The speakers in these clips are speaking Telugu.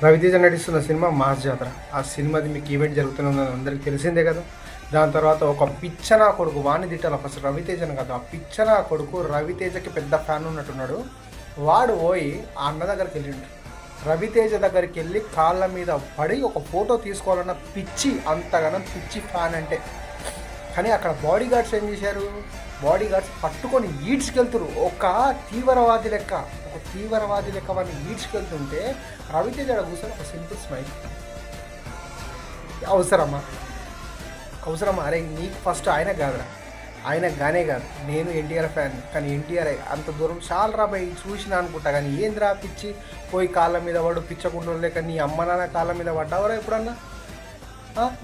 రవితేజ నటిస్తున్న సినిమా మాస్ జాతర. ఆ సినిమాది మీకు ఈవెంట్ జరుగుతున్నదని అందరికీ తెలిసిందే కదా. దాని తర్వాత ఒక పిచ్చనా కొడుకు వాణ్ణి తిట్టాలి ఫస్ట్ రవితేజను కాదు. ఆ పిచ్చనా కొడుకు రవితేజకి పెద్ద ఫ్యాన్ ఉన్నట్టున్నాడు. వాడు పోయి ఆ అన్న దగ్గరికి వెళ్ళిండు. రవితేజ దగ్గరికి వెళ్ళి కాళ్ళ మీద పడి ఒక ఫోటో తీసుకోవాలన్న పిచ్చి, అంతగానం పిచ్చి ఫ్యాన్ అంటే. కానీ అక్కడ బాడీ గార్డ్స్ ఏం చేశారు? బాడీ గార్డ్స్ పట్టుకొని ఈడ్చుకెళ్తురు. ఒక తీవ్రవాది లెక్క వాడిని ఈడ్చుకెళ్తుంటే రవితేజ కూర్చొని ఒక సింపుల్ స్మైల్. అవసరమా? అరే నీకు ఫస్ట్ ఆయన కాదురా, ఆయన గానే కాదు, నేను ఎన్టీఆర్ ఫ్యాన్. కానీ ఎన్టీఆర్ అంత దూరం చాలా రాబాయి చూసినా అనుకుంటా. కానీ ఏంద్రా పిచ్చి, పోయి కాళ్ళ మీద పడు పిచ్చకుండా లేక నీ అమ్మ నాన్న కాళ్ళ మీద పడ్డావరా ఎప్పుడన్నా?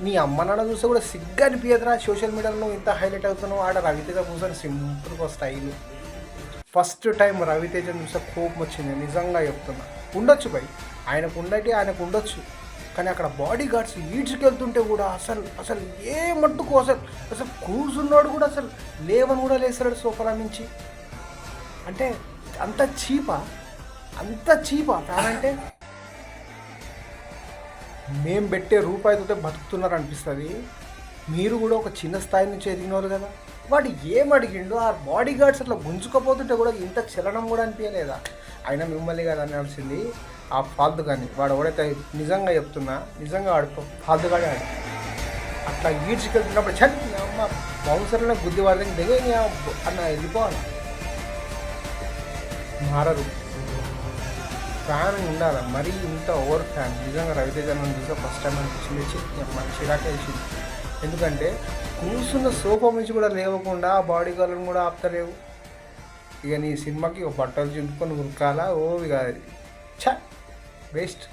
నీ అమ్మ నాన్న చూస్తే కూడా సిగ్గు అనిపించదురా? సోషల్ మీడియాలో నువ్వు ఇంత హైలైట్ అవుతున్నావు. ఆడ రవితేజ కూర్చొని సింపుల్గా స్టైల్. ఫస్ట్ టైం రవితేజను చూస్తే కోపం వచ్చింది, నిజంగా చెప్తున్నా. ఉండొచ్చు భయ్, ఆయనకు ఉండొచ్చు. కానీ అక్కడ బాడీ గార్డ్స్ ఈడ్చుకెళ్తుంటే కూడా అసలు ఏ మట్టుకు అసలు కూర్చున్నాడు కూడా అసలు లేవని కూడా లేస్తాడు సోఫాల నుంచి. అంటే అంత చీపా ఫ్యాన్ అంటే. మేము పెట్టే రూపాయితో బతుకుతున్నారు అనిపిస్తుంది. మీరు కూడా ఒక చిన్న స్థాయి నుంచి ఎదిగినారు కదా. వాడు ఏం అడిగిండు? ఆ బాడీ గార్డ్స్ అట్లా గుంజుకపోతుంటే కూడా ఇంత చలనం కూడా అనిపించలేదా? అయినా మిమ్మల్ని కదా అనాల్సింది ఆ ఫాల్తు. కానీ వాడు ఎవడైతే, నిజంగా చెప్తున్నా, నిజంగా వాడు ఫాల్తుగాడే ఆడు. అట్లా ఈడ్చుకెళ్తున్నప్పుడు చని అమ్మ బౌన్సర్లో బుద్ధి వాడితే దిగే అన్న వెళ్ళిపోవాలి. మారరు, ఫ్యాన్ ఉండాలి. మరీ ఇంత ఓవర్ ఫ్యాన్. నిజంగా రవితేజ చూస్తే ఫస్ట్ టైం అనిపించింది, మన చిరాకే వేసింది. ఎందుకంటే కూర్చున్న సోఫా నుంచి కూడా లేవకుండా బాడీ గార్డ్లను కూడా ఆపుతలేవు. ఇక నీ సినిమాకి ఒక బట్టలు చింపుకొని ఉరకాలా? ఇక వేస్ట్.